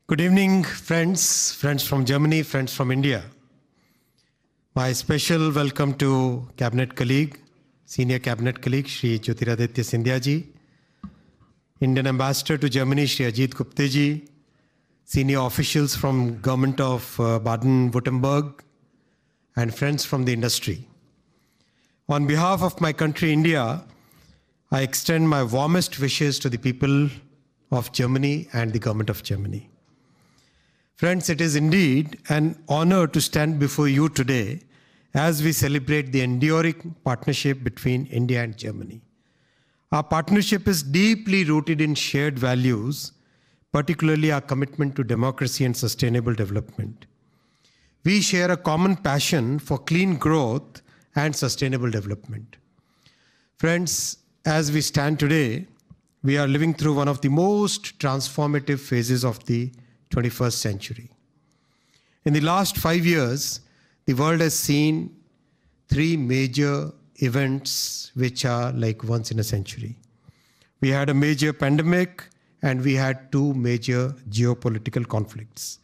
Good evening, friends from Germany, friends from India. My special welcome to Cabinet colleague, Senior Cabinet colleague, Shri Jyotiraditya Scindia ji, Indian Ambassador to Germany, Shri Ajit Gupte ji, senior officials from Government of Baden-Württemberg, and friends from the industry. On behalf of my country, India, I extend my warmest wishes to the people of Germany and the government of Germany. Friends, it is indeed an honor to stand before you today as we celebrate the enduring partnership between India and Germany. Our partnership is deeply rooted in shared values, particularly our commitment to democracy and sustainable development. We share a common passion for clean growth and sustainable development. Friends, as we stand today, we are living through one of the most transformative phases of the 21st century. In the last 5 years, the world has seen 3 major events which are like once in a century. We had a major pandemic and we had 2 major geopolitical conflicts.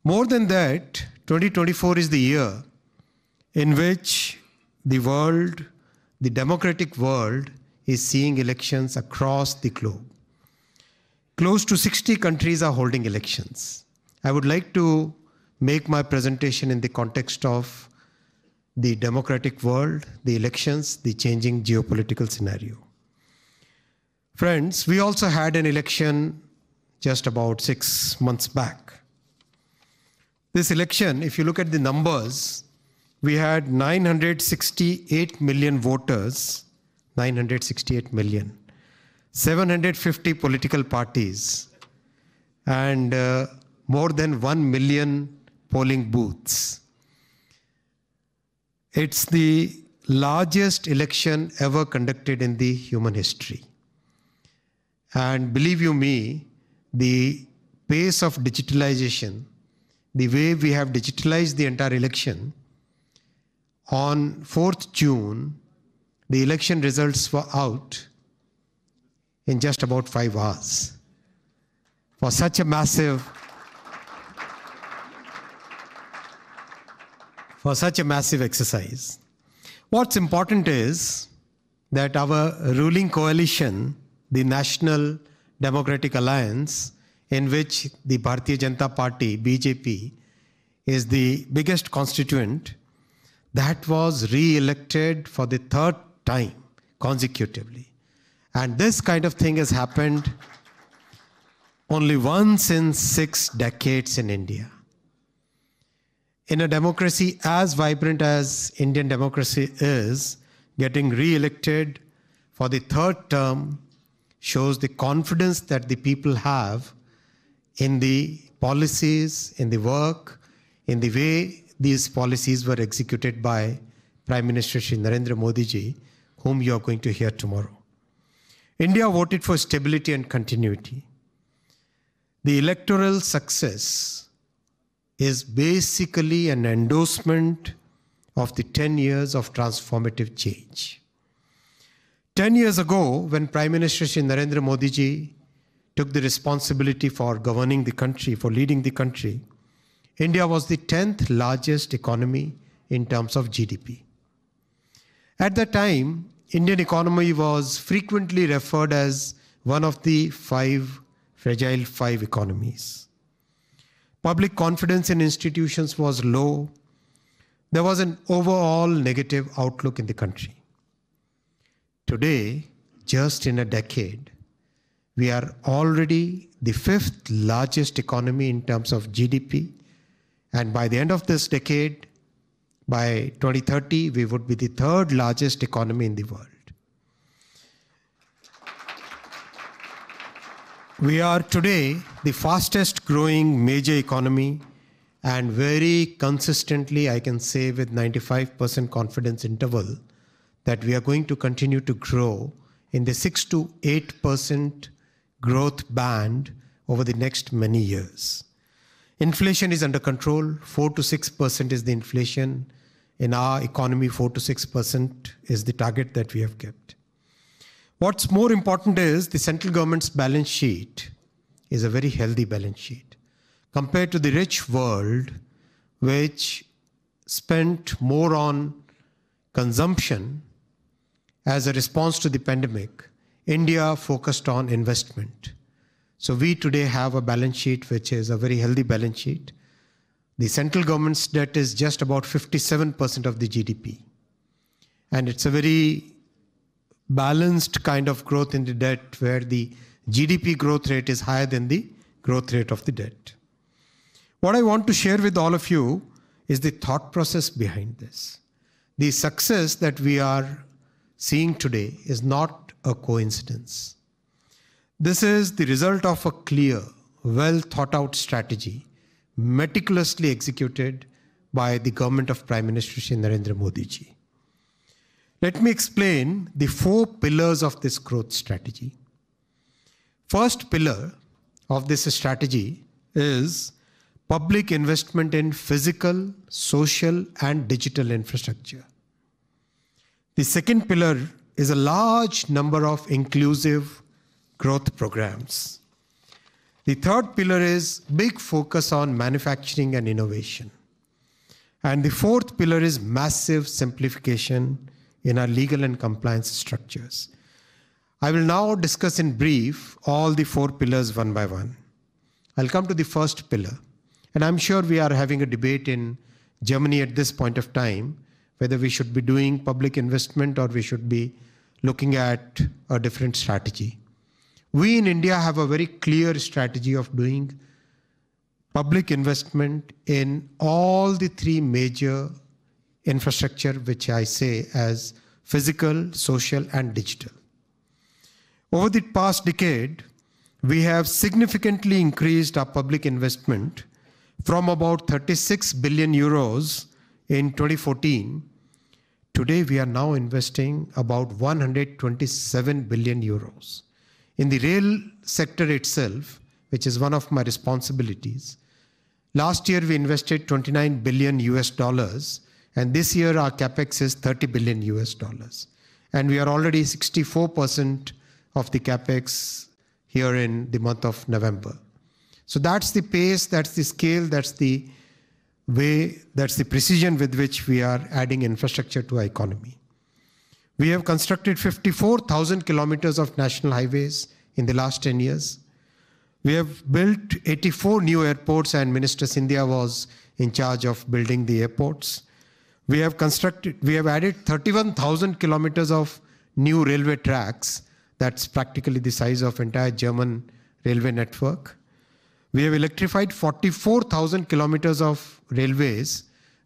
More than that, 2024 is the year in which the world, the democratic world, is seeing elections across the globe. Close to 60 countries are holding elections. I would like to make my presentation in the context of the democratic world, the elections, the changing geopolitical scenario. Friends, we also had an election just about 6 months back. This election, if you look at the numbers, we had 968 million voters, 968 million. 750 political parties and more than 1 million polling booths. It's the largest election ever conducted in the human history. And believe you me, the pace of digitalization, the way we have digitalized the entire election, on 4th June, the election results were out in just about 5 hours. For such a massive exercise. What's important is that our ruling coalition, the National Democratic Alliance, in which the Bharatiya Janata Party, BJP, is the biggest constituent, that was re-elected for the 3rd time consecutively. And this kind of thing has happened only once in 6 decades in India. In a democracy as vibrant as Indian democracy is, getting re-elected for the 3rd term shows the confidence that the people have in the policies, in the work, in the way these policies were executed by Prime Minister Shri Narendra Modi ji, whom you are going to hear tomorrow. India voted for stability and continuity. The electoral success is basically an endorsement of the 10 years of transformative change. 10 years ago, when Prime Minister Shri Narendra Modi ji took the responsibility for governing the country, for leading the country, India was the 10th largest economy in terms of GDP. At that time, Indian economy was frequently referred as one of the fragile 5 economies. Public confidence in institutions was low. There was an overall negative outlook in the country. Today, just in a decade, we are already the 5th largest economy in terms of GDP. And by the end of this decade, by 2030, we would be the 3rd largest economy in the world. We are today the fastest growing major economy, and very consistently, I can say with 95% confidence interval, that we are going to continue to grow in the 6 to 8% growth band over the next many years. Inflation is under control. 4 to 6% is the inflation. In our economy, 4 to 6% is the target that we have kept. What's more important is the central government's balance sheet is a very healthy balance sheet. Compared to the rich world, which spent more on consumption as a response to the pandemic, India focused on investment. So we today have a balance sheet which is a very healthy balance sheet. The central government's debt is just about 57% of the GDP. And it's a very balanced kind of growth in the debt where the GDP growth rate is higher than the growth rate of the debt. What I want to share with all of you is the thought process behind this. The success that we are seeing today is not a coincidence. This is the result of a clear, well thought out strategy, meticulously executed by the government of Prime Minister Shri Narendra Modi ji. Let me explain the 4 pillars of this growth strategy. First pillar of this strategy is public investment in physical, social, and digital infrastructure. The second pillar is a large number of inclusive growth programs. The third pillar is big focus on manufacturing and innovation. And the fourth pillar is massive simplification in our legal and compliance structures. I will now discuss in brief all the 4 pillars one by one. I'll come to the first pillar. And I'm sure we are having a debate in Germany at this point of time, whether we should be doing public investment or we should be looking at a different strategy. We in India have a very clear strategy of doing public investment in all the 3 major infrastructure, which I say as physical, social, and digital. Over the past decade, we have significantly increased our public investment from about 36 billion euros in 2014. Today, we are now investing about 127 billion euros. In the rail sector itself, which is one of my responsibilities, last year we invested 29 billion US dollars, and this year our capex is 30 billion US dollars. And we are already 64% of the capex here in the month of November. So that's the pace, that's the scale, that's the way, that's the precision with which we are adding infrastructure to our economy. We have constructed 54,000 kilometers of national highways in the last 10 years. We have built 84 new airports, and Minister Scindia was in charge of building the airports. We have added 31,000 kilometers of new railway tracks. That's practically the size of entire German railway network. We have electrified 44,000 kilometers of railway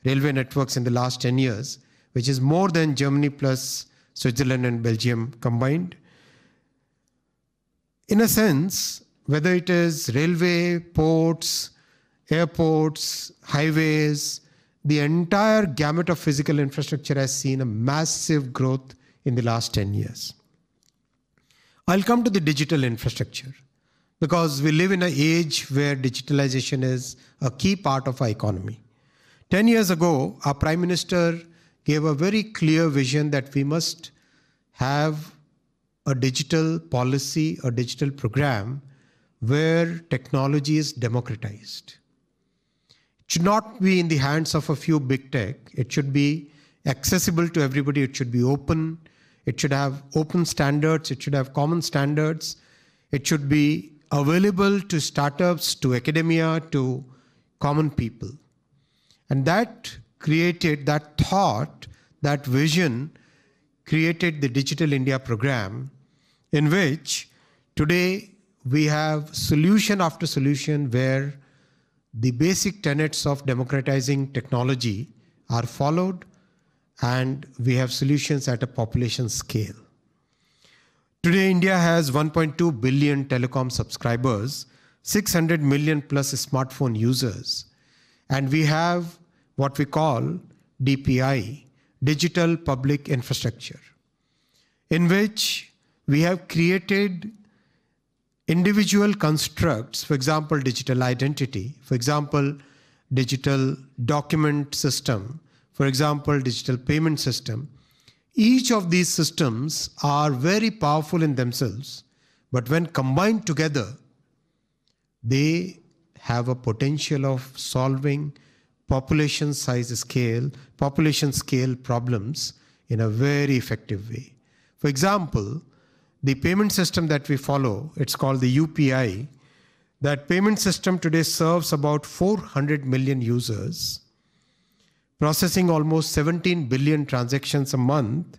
networks in the last 10 years, which is more than Germany plus Switzerland and Belgium combined. In a sense, whether it is railway, ports, airports, highways, the entire gamut of physical infrastructure has seen a massive growth in the last 10 years. I'll come to the digital infrastructure because we live in an age where digitalization is a key part of our economy. 10 years ago, our Prime Minister gave a very clear vision that we must have a digital policy, a digital program where technology is democratized. It should not be in the hands of a few big tech. It should be accessible to everybody. It should be open. It should have open standards. It should have common standards. It should be available to startups, to academia, to common people. And that created, that thought, that vision created the Digital India program, in which today we have solution after solution where the basic tenets of democratizing technology are followed, and we have solutions at a population scale. Today, India has 1.2 billion telecom subscribers, 600 million plus smartphone users, and we have what we call DPI, Digital Public Infrastructure, in which we have created individual constructs, for example, digital identity, for example, digital document system, for example, digital payment system. Each of these systems are very powerful in themselves, but when combined together, they have a potential of solving population scale problems in a very effective way. For example, the payment system that we follow, it's called the UPI. That payment system today serves about 400 million users, processing almost 17 billion transactions a month,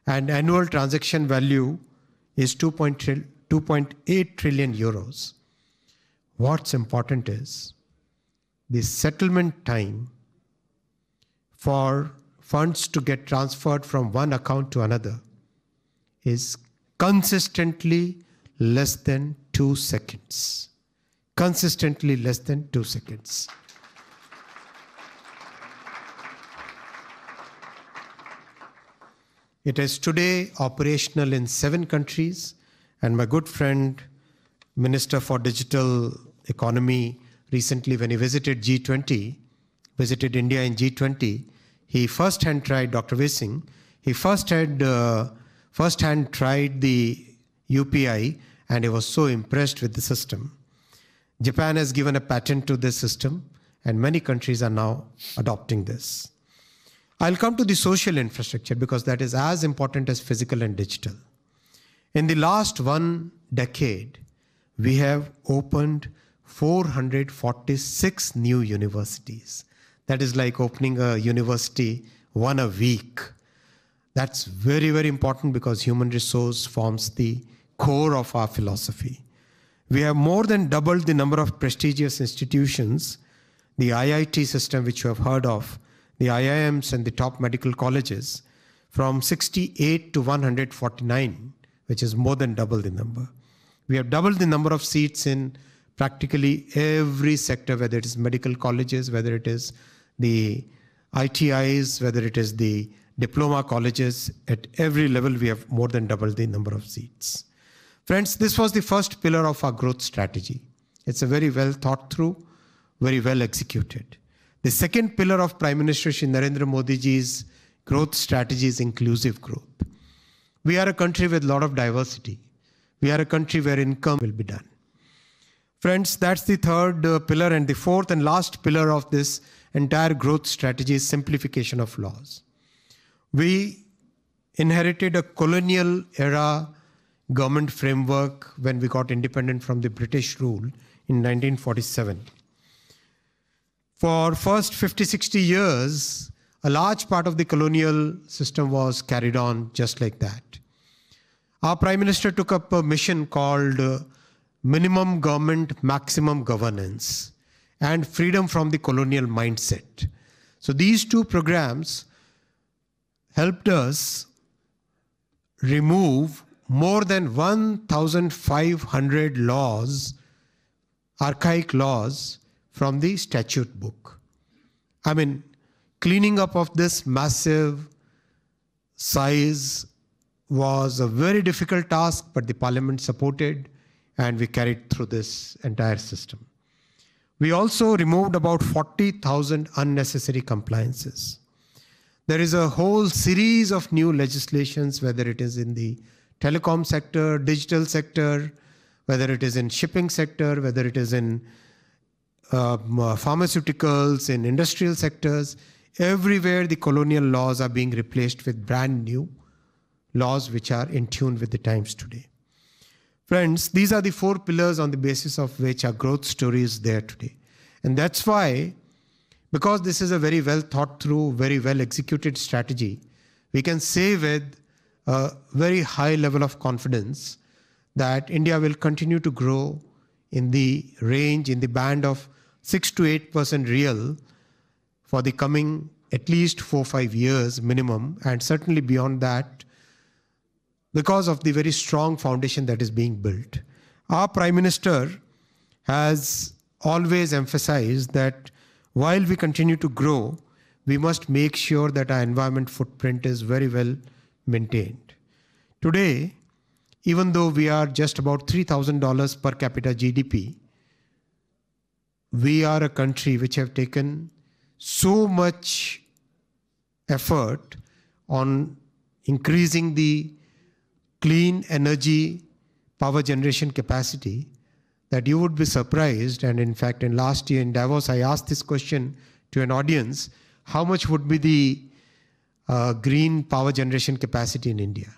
and annual transaction value is 2.8 trillion euros. What's important is the settlement time for funds to get transferred from one account to another is consistently less than 2 seconds. Consistently less than 2 seconds. It is today operational in 7 countries, and my good friend, Minister for Digital Economy, recently when he visited India in G20, he first-hand tried, Dr. Vesing, he first-hand tried the UPI, and he was so impressed with the system. Japan has given a patent to this system, and many countries are now adopting this. I'll come to the social infrastructure because that is as important as physical and digital. In the last 1 decade, we have opened 446 new universities. That is like opening a university 1 a week. That's very, very important because human resource forms the core of our philosophy. We have more than doubled the number of prestigious institutions, the IIT system which you have heard of, the IIMs and the top medical colleges, from 68 to 149, which is more than double the number. We have doubled the number of seats in practically every sector, whether it is medical colleges, whether it is the ITIs, whether it is the diploma colleges. At every level, we have more than doubled the number of seats. Friends, this was the first pillar of our growth strategy. It's a very well thought through, very well executed. The second pillar of Prime Minister Shri Narendra Modi ji's growth strategy is inclusive growth. We are a country with a lot of diversity. We are a country where income will be done. Friends, that's the third pillar, and the fourth and last pillar of this entire growth strategy is simplification of laws. We inherited a colonial era government framework when we got independent from the British rule in 1947. For first 50-60 years, a large part of the colonial system was carried on just like that. Our Prime Minister took up a mission called Minimum Government, Maximum Governance, and Freedom from the Colonial Mindset. So these two programs helped us remove more than 1,500 laws, archaic laws, from the statute book. I mean, cleaning up of this massive size was a very difficult task, but the Parliament supported and we carried through this entire system. We also removed about 40,000 unnecessary compliances. There is a whole series of new legislations, whether it is in the telecom sector, digital sector, whether it is in shipping sector, whether it is in pharmaceuticals, in industrial sectors. Everywhere the colonial laws are being replaced with brand new laws which are in tune with the times today. Friends, these are the 4 pillars on the basis of which our growth story is there today. And that's why, because this is a very well thought through, very well executed strategy, we can say with a very high level of confidence that India will continue to grow in the range, in the band of 6 to 8% real for the coming at least 4-5 years minimum, and certainly beyond that, because of the very strong foundation that is being built. Our Prime Minister has always emphasized that while we continue to grow, we must make sure that our environment footprint is very well maintained. Today, even though we are just about $3,000 per capita GDP, we are a country which have taken so much effort on increasing the clean energy power generation capacity that you would be surprised. And in fact, in last year in Davos, I asked this question to an audience: how much would be the green power generation capacity in India?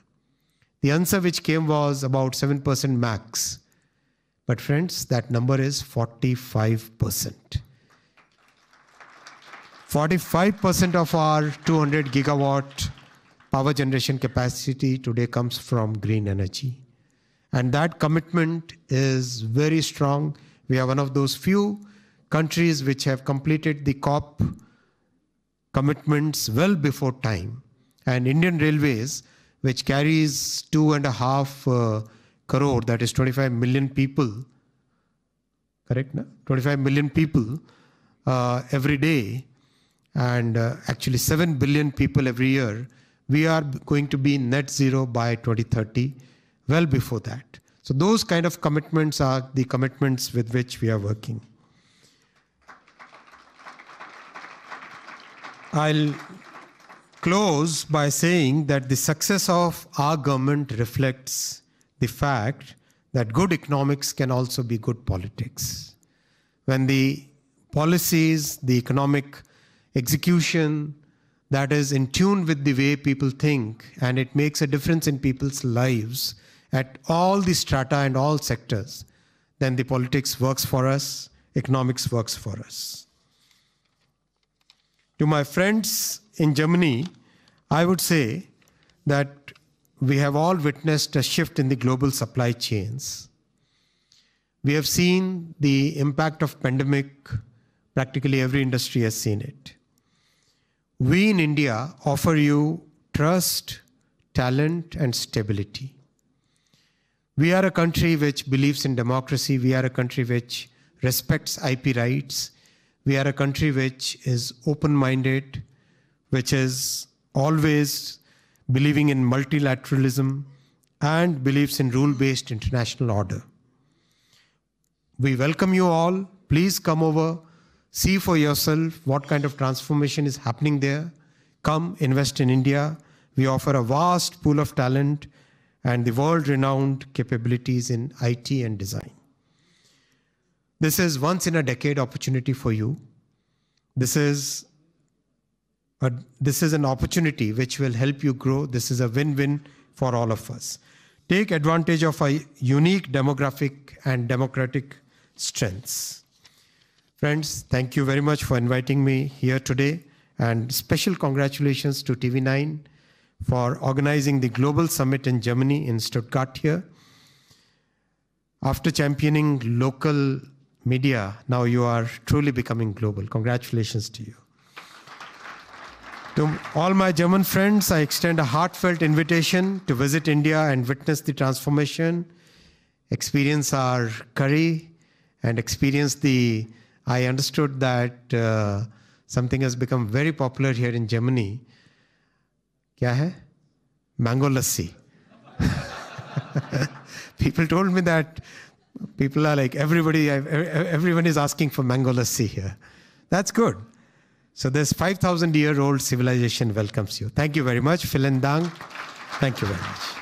The answer which came was about 7% max. But friends, that number is 45%. 45% of our 200 gigawatt power generation capacity today comes from green energy. And that commitment is very strong. We are one of those few countries which have completed the COP commitments well before time. And Indian Railways, which carries 2.5 crore, that is 25 million people, correct? No? 25 million people every day, and actually 7 billion people every year. We are going to be net zero by 2030, well before that. So those kind of commitments are the commitments with which we are working. I'll close by saying that the success of our government reflects the fact that good economics can also be good politics. When the policies, the economic execution that is in tune with the way people think, and it makes a difference in people's lives at all the strata and all sectors, then the politics works for us, economics works for us. To my friends in Germany, I would say that we have all witnessed a shift in the global supply chains. We have seen the impact of pandemic. Practically every industry has seen it. We in India offer you trust, talent, and stability. We are a country which believes in democracy. We are a country which respects IP rights. We are a country which is open-minded, which is always believing in multilateralism and believes in rule-based international order. We welcome you all. Please come over, see for yourself what kind of transformation is happening there. Come invest in India. We offer a vast pool of talent and the world-renowned capabilities in IT and design. This is once in a decade opportunity for you. This is an opportunity which will help you grow. This is a win-win for all of us. Take advantage of a unique demographic and democratic strengths. Friends, thank you very much for inviting me here today, and special congratulations to TV9 for organizing the Global Summit in Germany, in Stuttgart here. After championing local media, now you are truly becoming global. Congratulations to you. To all my German friends, I extend a heartfelt invitation to visit India and witness the transformation, experience our curry, and experience the, I understood that something has become very popular here in Germany. Kya hai? Mango lassi. People told me that people are like, everyone is asking for mango lassi here. That's good. So this 5,000-year-old civilization welcomes you. Thank you very much. Vielen Dank. Thank you very much.